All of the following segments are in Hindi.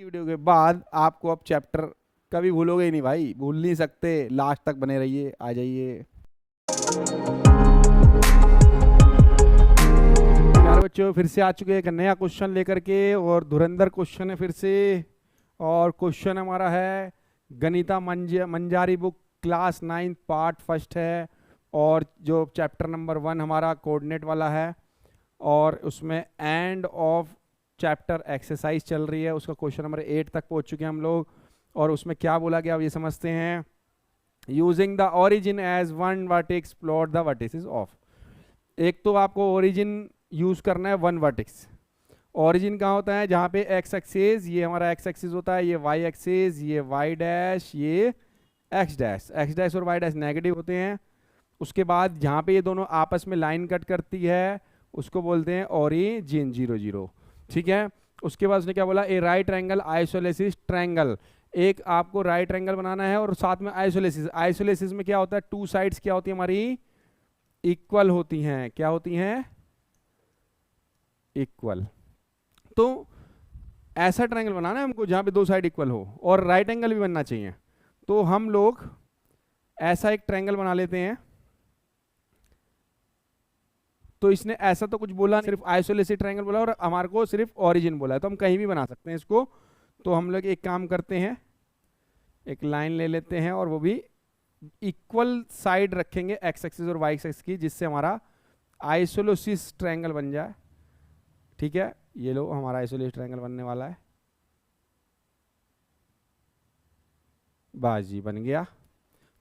वीडियो के बाद आपको अब चैप्टर कभी भूलोगे ही नहीं भाई, भूल नहीं सकते। लास्ट तक बने रहिए, आ जाइए यार बच्चों। फिर से आ चुके हैं एक नया क्वेश्चन लेकर के, और धुरंधर क्वेश्चन है फिर से। और क्वेश्चन हमारा है गणिता मंजारी बुक क्लास 9 पार्ट फर्स्ट है, और जो चैप्टर नंबर 1 हमारा कोऑर्डिनेट वाला है, और उसमें एंड ऑफ चैप्टर एक्सरसाइज चल रही है। उसका क्वेश्चन नंबर 8 तक पहुंच चुके हैं हम लोग। और उसमें क्या बोला गया अब ये समझते हैं। Using the origin as one vertex plot the vertices of. एक तो आपको ओरिजिन यूज करना है वन वर्टेक्स। ओरिजिन कहाँ होता है, जहाँ पे एक्स एक्सिस, ये हमारा एक्स एक्सिस होता है, ये वाई एक्सिस, ये वाई डैश, ये एक्स डैश। एक्स डैश और वाई डैश नेगेटिव होते हैं। उसके बाद जहाँ पे ये दोनों आपस में लाइन कट करती है उसको बोलते हैं ओरिजिन 0 0। ठीक है। उसके बाद उसने क्या बोला, ए राइट एंगल आइसोलेसिस ट्रायंगल। एक आपको राइट एंगल बनाना है और साथ में आइसोलेसिस। आइसोलेसिस में क्या होता है, टू साइड्स क्या होती है हमारी, इक्वल होती हैं। क्या होती हैं, इक्वल। तो ऐसा ट्रायंगल बनाना है हमको जहां पे दो साइड इक्वल हो, और राइट एंगल भी बनना चाहिए। तो हम लोग ऐसा एक ट्रायंगल बना लेते हैं। तो इसने ऐसा तो कुछ बोला, सिर्फ आइसोलेसिस ट्रायंगल बोला और हमारे को सिर्फ ओरिजिन बोला है, तो हम कहीं भी बना सकते हैं इसको। तो हम लोग एक काम करते हैं, एक लाइन ले लेते हैं और वो भी इक्वल साइड रखेंगे एक्स एक्सिस और वाई एक्सिस की, जिससे हमारा आइसोलेसिस ट्रायंगल बन जाए। ठीक है, ये लो हमारा आइसोलेसिस ट्रायंगल बनने वाला है। बाजी बन गया।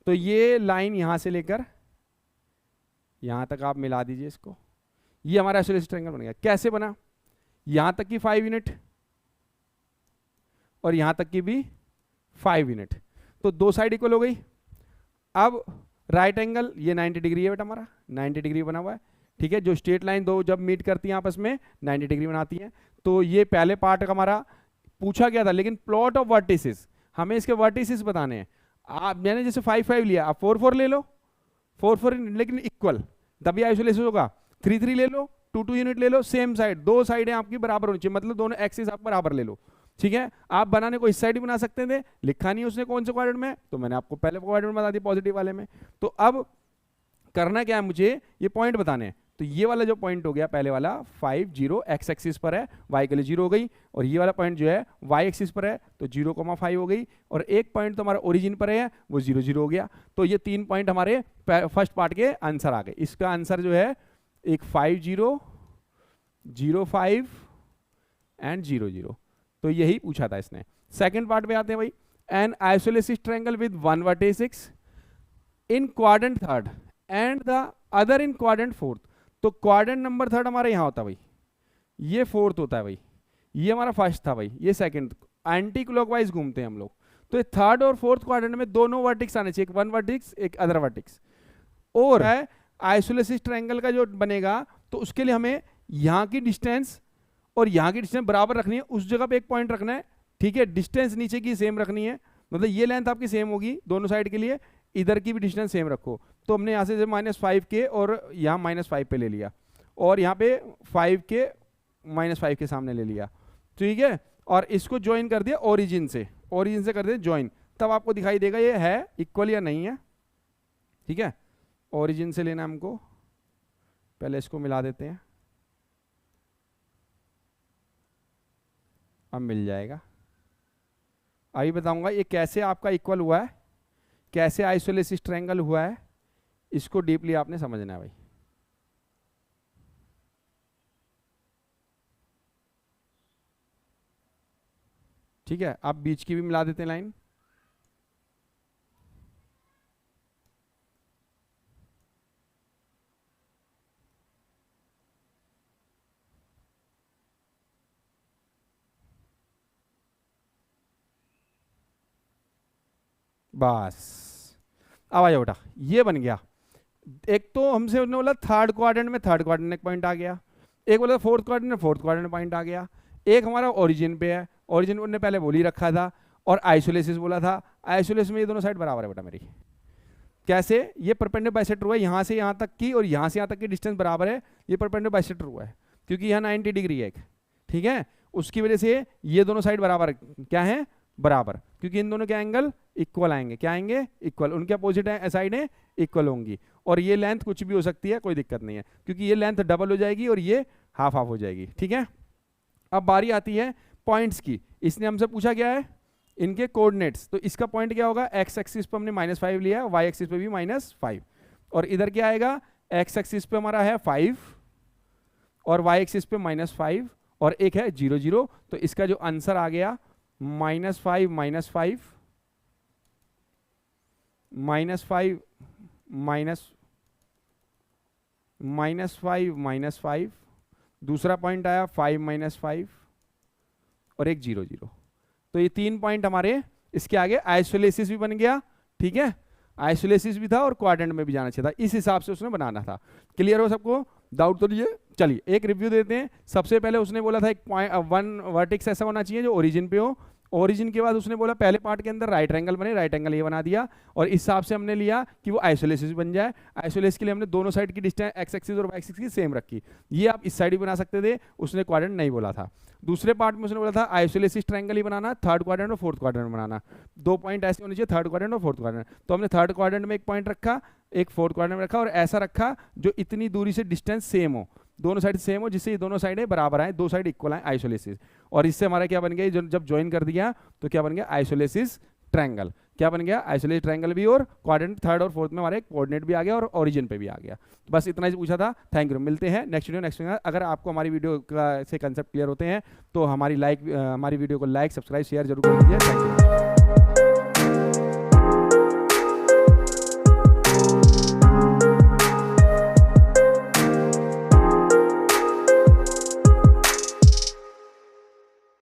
तो ये लाइन यहां से लेकर यहां तक आप मिला दीजिए इसको। ये हमारा आइसोलेसिस ट्रायंगल बन गया। कैसे बना, यहां तक की 5 यूनिट और यहां तक की भी 5 यूनिट, तो दो साइड इक्वल हो गई। अब राइट एंगल ये 90 डिग्री है बेटा, हमारा 90 डिग्री बना हुआ है। ठीक है, जो स्ट्रेट लाइन दो जब मीट करती हैं आपस में 90 डिग्री बनाती हैं। तो ये पहले पार्ट का हमारा पूछा गया था, लेकिन प्लॉट ऑफ वर्टिसेस, हमें इसके वर्टिसेस बताने हैं। आप मैंने जैसे 5 5 लिया, आप 4 4 ले लो, 4 4 लेकिन इक्वल, तभी आइसोलेसिस होगा। 3 3 ले लो, 2 2 यूनिट ले लो, सेम साइड, दो साइडें आपकी बराबर होनी चाहिए, मतलब दोनों एक्सिस आप बराबर ले लो। ठीक है, आप बनाने को इस साइड ही बना सकते थे, लिखा नहीं उसने कौन से क्वाड्रेंट में, तो मैंने आपको पहले क्वाड्रेंट बता दिया पॉजिटिव वाले में। तो अब करना क्या है, मुझे ये पॉइंट बताने हैं। तो ये वाला जो पॉइंट हो गया पहले वाला 5 0 एक्स एक्सिस पर है, वाई के लिए 0 हो गई। और ये वाला पॉइंट जो है वाई एक्सिस पर है, तो 0,5 हो गई। और एक पॉइंट तो हमारा ओरिजिन पर है, वो 0 0 हो गया। तो ये 3 पॉइंट हमारे फर्स्ट पार्ट के आंसर आ गए। इसका आंसर जो है एक 5 0 0 5 एंड 0 0। तो यही पूछा था इसने। सेकंड पार्ट पे आते हैं भाई। An isosceles triangle with one vertex in quadrant third and the other in quadrant fourth. तो क्वाड्रेंट नंबर थर्ड हमारा यहां होता है भाई, ये फोर्थ होता है भाई, ये हमारा फर्स्ट था भाई, ये सेकंड। एंटी क्लॉकवाइज घूमते हैं हम लोग। तो ये थर्ड और फोर्थ क्वाड्रेंट में दोनों वर्टेक्स आने चाहिए, एक वन वर्टेक्स एक अदर वर्टेक्स। और है आइसोलेसिस ट्रायंगल का जो बनेगा, तो उसके लिए हमें यहां की डिस्टेंस और यहाँ की डिस्टेंस बराबर रखनी है, उस जगह पे एक पॉइंट रखना है। ठीक है, डिस्टेंस नीचे की सेम रखनी है, मतलब ये लेंथ आपकी सेम होगी दोनों साइड के लिए, इधर की भी डिस्टेंस सेम रखो। तो हमने यहाँ से -5 के और यहाँ -5 पे ले लिया, और यहाँ पे 5 के -5 के सामने ले लिया। ठीक है, और इसको ज्वाइन कर दिया ओरिजिन से, ओरिजिन से कर दिया ज्वाइन, तब आपको दिखाई देगा ये है इक्वल या नहीं है। ठीक है, ओरिजिन से लेना हमको, पहले इसको मिला देते हैं, अब मिल जाएगा। अभी बताऊंगा ये कैसे आपका इक्वल हुआ है, कैसे आइसोलेसिस ट्रायंगल हुआ है, इसको डीपली आपने समझना है भाई। ठीक है, आप बीच की भी मिला देते हैं लाइन। बस अब आ जाओ बेटा, ये बन गया। एक तो हमसे उन्होंने बोला थर्ड क्वाड्रेंट में, थर्ड क्वाड्रेंट एक पॉइंट आ गया। एक बोला फोर्थ क्वाड्रेंट में, फोर्थ क्वाड्रेंट में पॉइंट आ गया। एक हमारा ओरिजिन पे है, ओरिजिन उन्होंने पहले बोल ही रखा था। और आइसोलेसिस बोला था, आइसोलेसिस में ये दोनों साइड बराबर है बेटा मेरी। कैसे, ये परपेंडिकुलर बाइसेक्टर हुआ है, यहाँ से यहाँ तक की और यहाँ से यहाँ तक की डिस्टेंस बराबर है, ये परपेंडिकुलर बाइसेक्टर हुआ है, क्योंकि यहाँ 90 डिग्री है एक। ठीक है, उसकी वजह से ये दोनों साइड बराबर क्या है, बराबर, क्योंकि इन दोनों के एंगल इक्वल आएंगे, क्या आएंगे, इक्वल, उनके अपोजिट साइड है इक्वल होंगी। और ये लेंथ कुछ भी हो सकती है, कोई दिक्कत नहीं है, क्योंकि ये लेंथ डबल हो जाएगी और ये हाफ हाफ हो जाएगी, ठीक है। अब बारी आती है पॉइंट्स की। इसने हमसे पूछा क्या है, इनके कोऑर्डिनेट्स, तो इसका पॉइंट क्या होगा, एक्स एक्सिस पे हमने -5 लिया है, वाई एक्सिस पे भी -5, और इधर क्या आएगा, एक्स एक्सिस पे हमारा है 5 और वाई एक्सिस पे -5 और एक है 0 0, तो इसका जो आंसर आ गया -5 -5 -5 -5 -5, दूसरा पॉइंट आया 5 -5 और एक 0 0। तो ये 3 पॉइंट हमारे इसके आगे आइसोलेसिस भी बन गया, ठीक है, आइसोलेसिस भी था और क्वाड्रेंट में भी जाना चाहिए था, इस हिसाब से उसने बनाना था। क्लियर हो सबको, डाउट तो नहीं है। चलिए एक रिव्यू देते हैं। सबसे पहले उसने बोला था एक पॉइंट, वन वर्टेक्स ऐसा होना चाहिए जो ओरिजिन पे हो। ओरिजिन के बाद उसने बोला पहले पार्ट के अंदर राइट एंगल बने, राइट एंगल ये बना दिया, और इस हिसाब से हमने लिया कि वो आइसोलेसिस बन जाए। आइसोलेसिस के लिए हमने दोनों साइड की डिस्टेंस एक्स एक्सिस और वाई एक्सिस की सेम रखी। ये आप इस साइड भी बना सकते थे, उसने क्वाड्रेंट नहीं बोला था। दूसरे पार्ट में उसने बोला था आइसोलेसिस ट्रायंगल ही बनाना, थर्ड क्वाड्रेंट और फोर्थ क्वाड्रेंट बनाना, 2 पॉइंट ऐसे होने चाहिए, थर्ड क्वाड्रेंट और फोर्थ क्वाड्रेंट। तो हमने थर्ड क्वाड्रेंट में एक पॉइंट रखा, एक फोर्थ क्वाड्रेंट में रखा, और ऐसा रखा जो इतनी दूरी से डिस्टेंस सेम हो, दोनों साइड सेम हो, जिससे ये दोनों साइडें बराबर आए, दो साइड इक्वल आए, आइसोलेसिस। और इससे हमारा क्या बन गया, जब ज्वाइन कर दिया तो क्या बन गया, आइसोलेसिस ट्रायंगल। क्या बन गया, आइसोलेसिस ट्रायंगल भी, और क्वाड्रेंट थर्ड और फोर्थ में हमारे कोऑर्डिनेट भी आ गया और ओरिजिन पे भी आ गया। बस इतना ही पूछा था। थैंक यू, मिलते हैं नेक्स्ट वीडियो। अगर आपको हमारी वीडियो का से कंसेप्ट क्लियर होते हैं तो हमारी वीडियो को लाइक, सब्सक्राइब, शेयर जरूर कर दीजिए। Thank you.